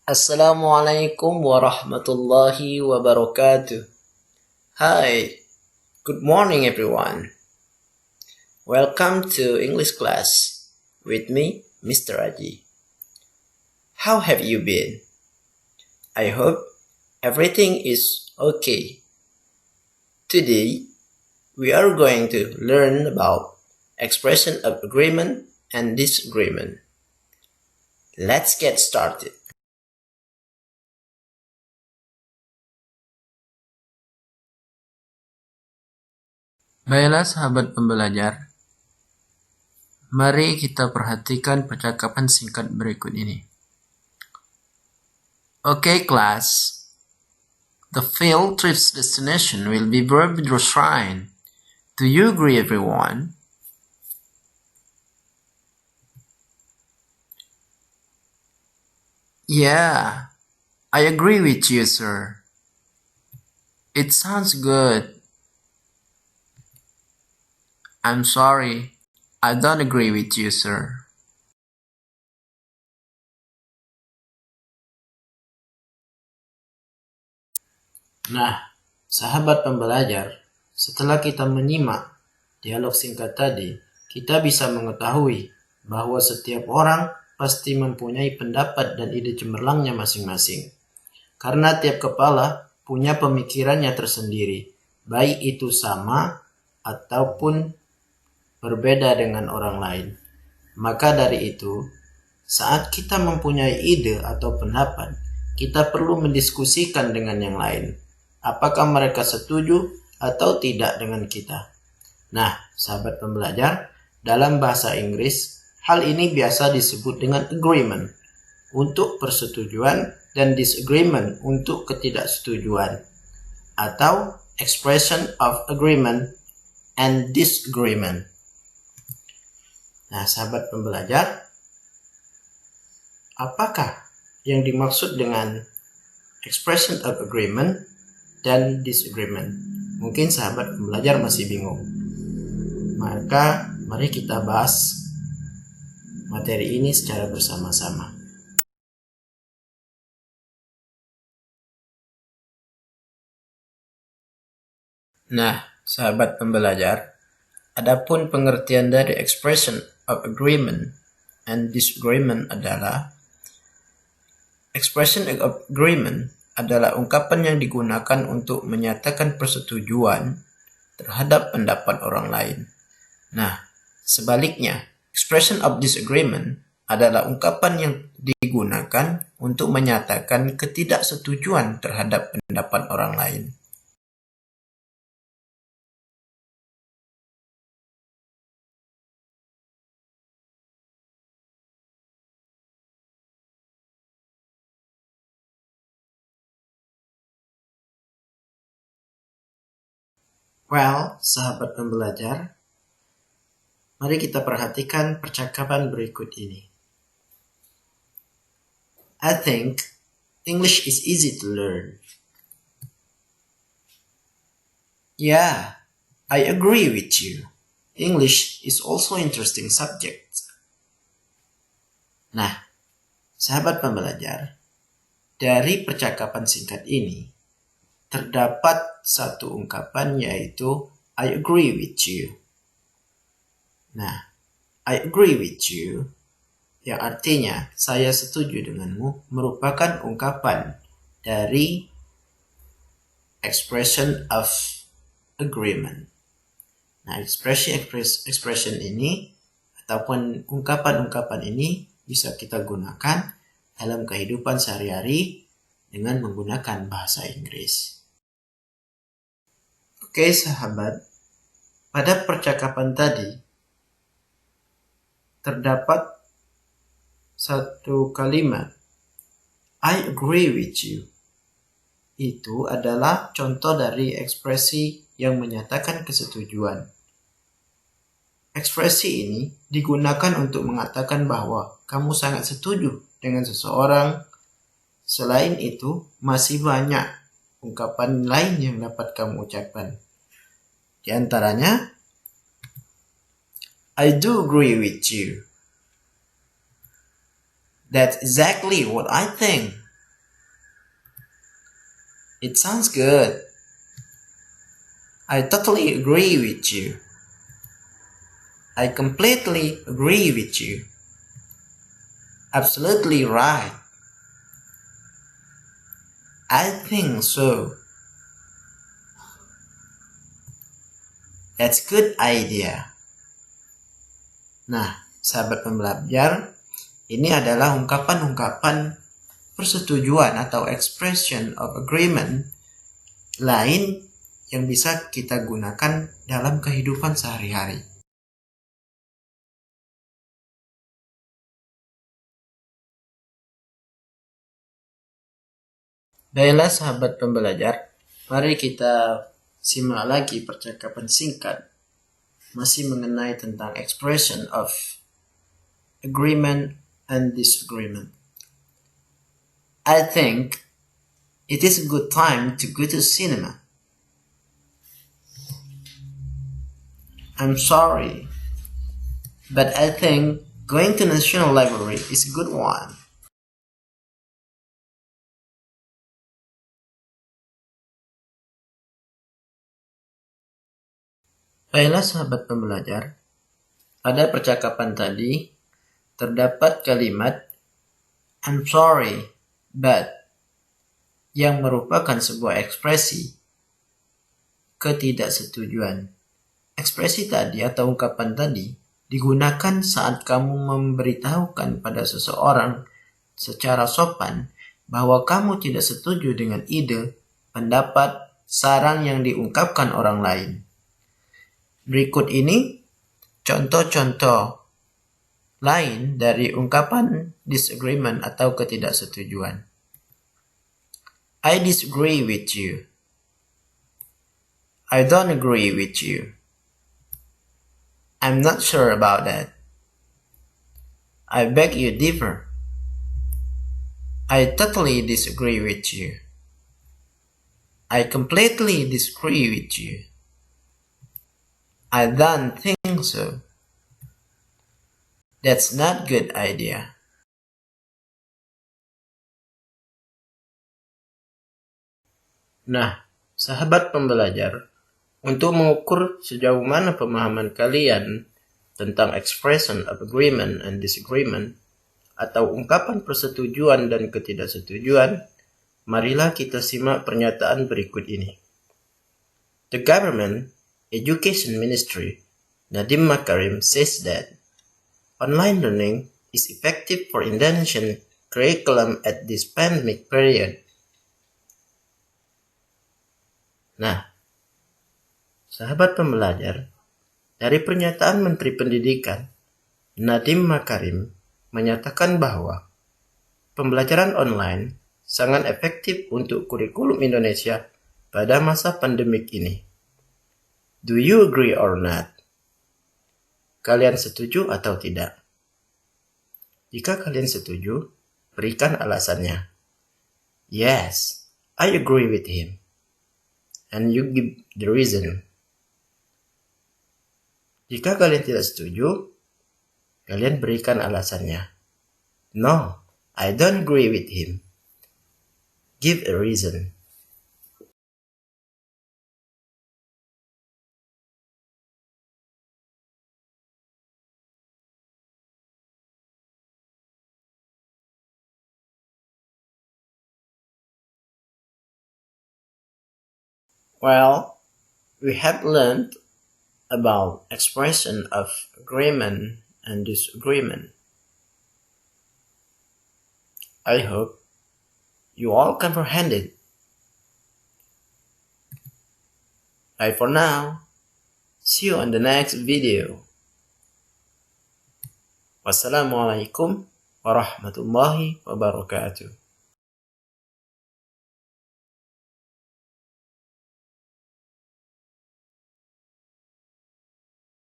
Assalamualaikum warahmatullahi wabarakatuh. Hi, good morning everyone. Welcome to English class with me, Mr. Aji. How have you been? I hope everything is okay. Today, we are going to learn about expression of agreement and disagreement. Let's get started. Baiklah sahabat pembelajar, mari kita perhatikan percakapan singkat berikut ini. Okay class, the field trip's destination will be Borobudur Shrine. Do you agree everyone? Yeah, I agree with you sir. It sounds good. I'm sorry, I don't agree with you sir. Nah, sahabat pembelajar, setelah kita menyimak dialog singkat tadi, kita bisa mengetahui bahwa setiap orang pasti mempunyai pendapat dan ide cemerlangnya masing-masing. Karena tiap kepala punya pemikirannya tersendiri, baik itu sama ataupun berbeda dengan orang lain. Maka dari itu, saat kita mempunyai ide atau pendapat, kita perlu mendiskusikan dengan yang lain. Apakah mereka setuju atau tidak dengan kita? Nah, sahabat pembelajar, dalam bahasa Inggris, hal ini biasa disebut dengan agreement untuk persetujuan dan disagreement untuk ketidaksetujuan, atau expression of agreement and disagreement. Nah, sahabat pembelajar, apakah yang dimaksud dengan expression of agreement dan disagreement? Mungkin sahabat pembelajar masih bingung. Maka mari kita bahas materi ini secara bersama-sama. Nah, sahabat pembelajar, adapun pengertian dari expression of agreement and disagreement adalah expression of agreement adalah ungkapan yang digunakan untuk menyatakan persetujuan terhadap pendapat orang lain. Nah, sebaliknya, expression of disagreement adalah ungkapan yang digunakan untuk menyatakan ketidaksetujuan terhadap pendapat orang lain. Well, sahabat pembelajar, mari kita perhatikan percakapan berikut ini. I think English is easy to learn. Yeah, I agree with you. English is also interesting subject. Nah, sahabat pembelajar, dari percakapan singkat ini, terdapat satu ungkapan yaitu I agree with you. Nah, I agree with you yang artinya saya setuju denganmu merupakan ungkapan dari expression of agreement. Nah, expression ini ataupun ungkapan-ungkapan ini bisa kita gunakan dalam kehidupan sehari-hari dengan menggunakan bahasa Inggris. Oke, sahabat, pada percakapan tadi terdapat satu kalimat I agree with you. Itu adalah contoh dari ekspresi yang menyatakan kesetujuan. Ekspresi ini digunakan untuk mengatakan bahwa kamu sangat setuju dengan seseorang. Selain itu, masih banyak ungkapan lain yang dapat kamu ucapkan. Di antaranya, I do agree with you. That's exactly what I think. It sounds good. I totally agree with you. I completely agree with you. Absolutely right. I think so. That's good idea. Nah, sahabat pembelajar, ini adalah ungkapan-ungkapan persetujuan atau expression of agreement lain yang bisa kita gunakan dalam kehidupan sehari-hari. Baiklah sahabat pembelajar, mari kita simak lagi percakapan singkat masih mengenai tentang expression of agreement and disagreement. I think it is a good time to go to cinema. I'm sorry, but I think going to National Library is a good one. Baiklah sahabat pembelajar, pada percakapan tadi terdapat kalimat I'm sorry, but yang merupakan sebuah ekspresi ketidaksetujuan. Ekspresi tadi atau ungkapan tadi digunakan saat kamu memberitahukan pada seseorang secara sopan bahwa kamu tidak setuju dengan ide, pendapat, saran yang diungkapkan orang lain. Berikut ini contoh-contoh lain dari ungkapan disagreement atau ketidaksetujuan. I disagree with you. I don't agree with you. I'm not sure about that. I beg you differ. I totally disagree with you. I completely disagree with you. I don't think so. That's not good idea. Nah, sahabat pembelajar, untuk mengukur sejauh mana pemahaman kalian tentang expression of agreement and disagreement atau ungkapan persetujuan dan ketidaksetujuan, marilah kita simak pernyataan berikut ini. The Government Education Ministry, Nadiem Makarim, says that online learning is effective for Indonesian curriculum at this pandemic period. Nah, sahabat pembelajar, dari pernyataan Menteri Pendidikan, Nadiem Makarim menyatakan bahwa pembelajaran online sangat efektif untuk kurikulum Indonesia pada masa pandemik ini. Do you agree or not? Kalian setuju atau tidak? Jika kalian setuju, berikan alasannya. Yes, I agree with him. And you give the reason. Jika kalian tidak setuju, kalian berikan alasannya. No, I don't agree with him. Give a reason. Well, we have learned about expression of agreement and disagreement. I hope you all comprehend it. Bye for now. See you on the next video. Wassalamualaikum warahmatullahi wabarakatuh.